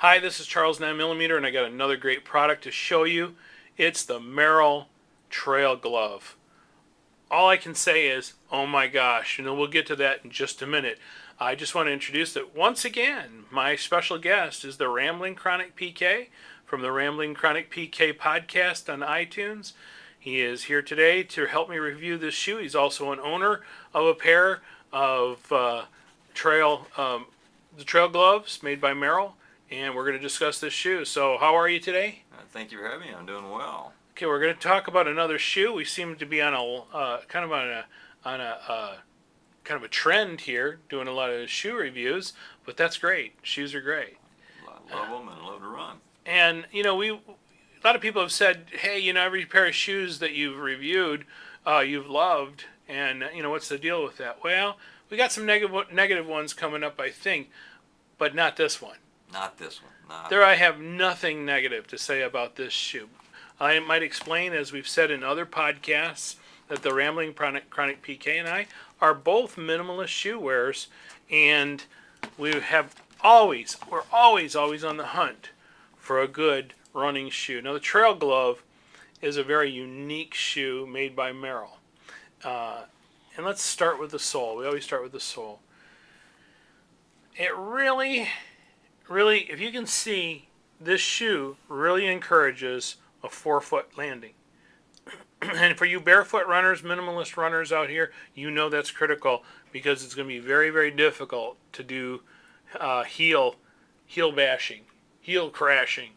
Hi, this is Charlz9mm and I got another great product to show you. It's the Merrell Trail Glove. All I can say is, oh my gosh, and we'll get to that in just a minute. I just want to introduce that once again, my special guest is the Rambling Chronic PK from the Rambling Chronic PK podcast on iTunes. He is here today to help me review this shoe. He's also an owner of a pair of the trail gloves made by Merrell, and we're going to discuss this shoe. So, how are you today? Thank you for having me. I'm doing well. Okay, we're going to talk about another shoe. We seem to be on a kind of a trend here, doing a lot of shoe reviews, but that's great. Shoes are great. I love them and love to run. And a lot of people have said, hey, every pair of shoes that you've reviewed, you've loved, and what's the deal with that? Well, we got some negative ones coming up, I think, but not this one. Not this one. Not. There, I have nothing negative to say about this shoe. I might explain, as we've said in other podcasts, that the Rambling Chronic PK and I are both minimalist shoe wearers, and we're always on the hunt for a good running shoe. Now, the Trail Glove is a very unique shoe made by Merrell. And let's start with the sole. We always start with the sole. It really, if you can see, this shoe really encourages a forefoot landing. And for you barefoot runners, minimalist runners out here, that's critical, because it's going to be very, very difficult to do heel bashing, heel crashing.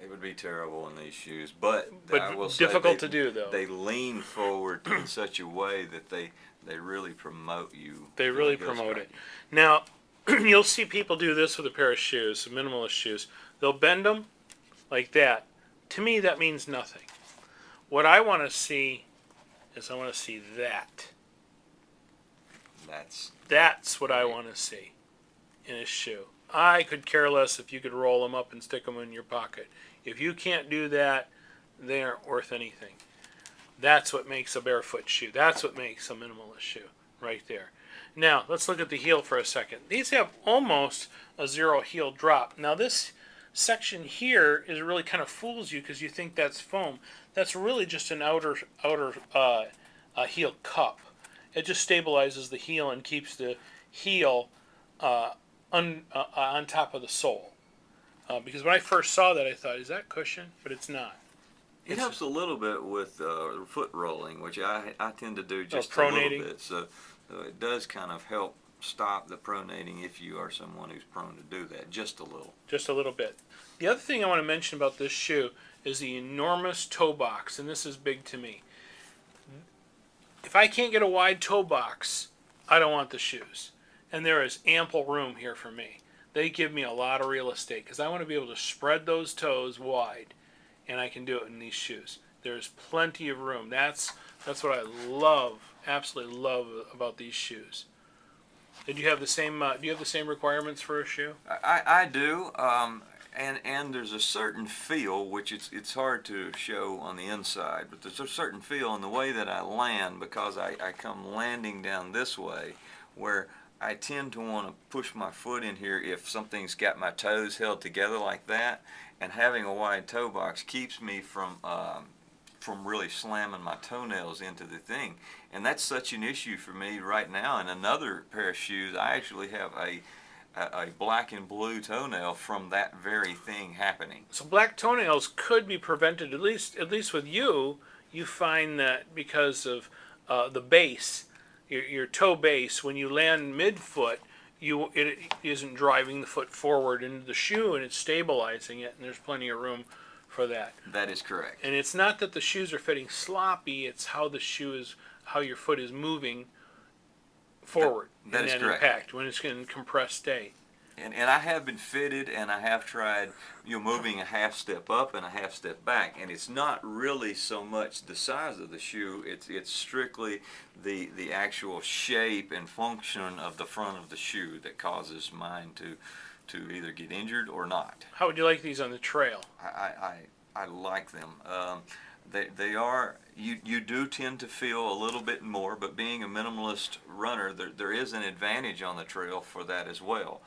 It would be terrible in these shoes, but I will difficult say to do, though. They lean forward in such a way that they really promote you. They really promote it. Now, you'll see people do this with a pair of shoes, minimalist shoes. They'll bend them like that. To me, that means nothing. What I want to see is that. That's what I want to see in a shoe. I could care less if you could roll them up and stick them in your pocket. If you can't do that, they aren't worth anything. That's what makes a barefoot shoe. That's what makes a minimalist shoe, right there. Now, let's look at the heel for a second. These have almost a zero heel drop. Now, this section here is really kind of fools you because you think that's foam. That's really just an outer heel cup. It just stabilizes the heel and keeps the heel on top of the sole. Because when I first saw that, I thought, is that cushion? But it's not. It helps a little bit with foot rolling, which I tend to do just a pronating. little bit. So it does kind of help stop the pronating if you are someone who's prone to do that, just a little. Just a little bit. The other thing I want to mention about this shoe is the enormous toe box, and this is big to me. If I can't get a wide toe box, I don't want the shoes. And there is ample room here for me. They give me a lot of real estate because I want to be able to spread those toes wide, and I can do it in these shoes. There's plenty of room. That's what I love, absolutely love about these shoes. Did you have the same? Do you have the same requirements for a shoe? I do, and there's a certain feel which it's hard to show on the inside, but there's a certain feel in the way that I land, because I come landing down this way, where I tend to want to push my foot in here if something's got my toes held together like that, and having a wide toe box keeps me from really slamming my toenails into the thing. And that's such an issue for me right now. In another pair of shoes, I actually have a black and blue toenail from that very thing happening. So black toenails could be prevented, at least with you. You find that because of the base, your toe base, when you land midfoot, it isn't driving the foot forward into the shoe, and it's stabilizing it, and there's plenty of room for that. That is correct. And it's not that the shoes are fitting sloppy, it's how how your foot is moving forward. That is correct. Impact, when it's in compressed state. And I have been fitted, and I have tried moving a half step up and a half step back, and it's not really so much the size of the shoe, it's strictly the actual shape and function of the front of the shoe that causes mine to either get injured or not. How would you like these on the trail? I like them. They are, you do tend to feel a little bit more, but being a minimalist runner, there is an advantage on the trail for that as well.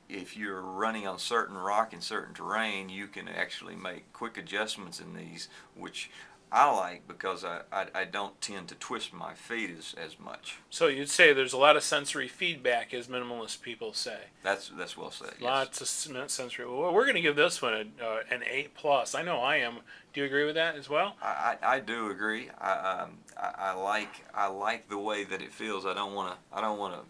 if you're running on certain rock and certain terrain, you can actually make quick adjustments in these, which I like because I don't tend to twist my feet as much. So you'd say there's a lot of sensory feedback, as minimalist people say. That's well said. Yes. Lots of sensory. Well, we're going to give this one an 8+. I know I am. Do you agree with that as well? I do agree. I like the way that it feels. I don't want to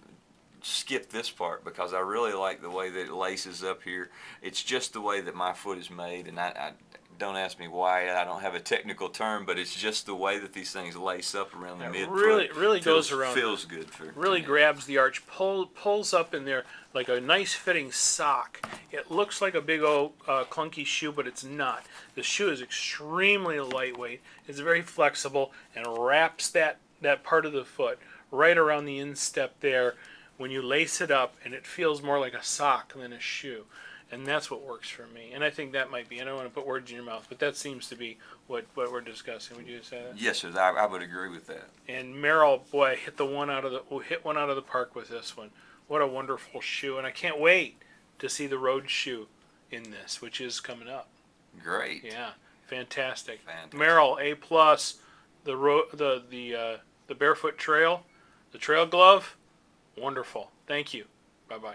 skip this part because I really like the way that it laces up here. It's just the way that my foot is made, and I don't ask me why. I don't have a technical term, but it's just the way that these things lace up around the midfoot. Really goes around. Feels good. Really grabs the arch, pulls up in there like a nice fitting sock. It looks like a big old clunky shoe, but it's not. The shoe is extremely lightweight. It's very flexible and wraps that part of the foot right around the instep there when you lace it up, and it feels more like a sock than a shoe. And that's what works for me. And I think that might be, I don't want to put words in your mouth, but that seems to be what we're discussing. Would you say that? Yes, sir. I would agree with that. And Merrell, boy, hit one out of the park with this one. What a wonderful shoe. And I can't wait to see the road shoe in this, which is coming up. Great. Yeah. Fantastic. Merrell, A+, the barefoot trail, the trail glove, wonderful. Thank you. Bye-bye.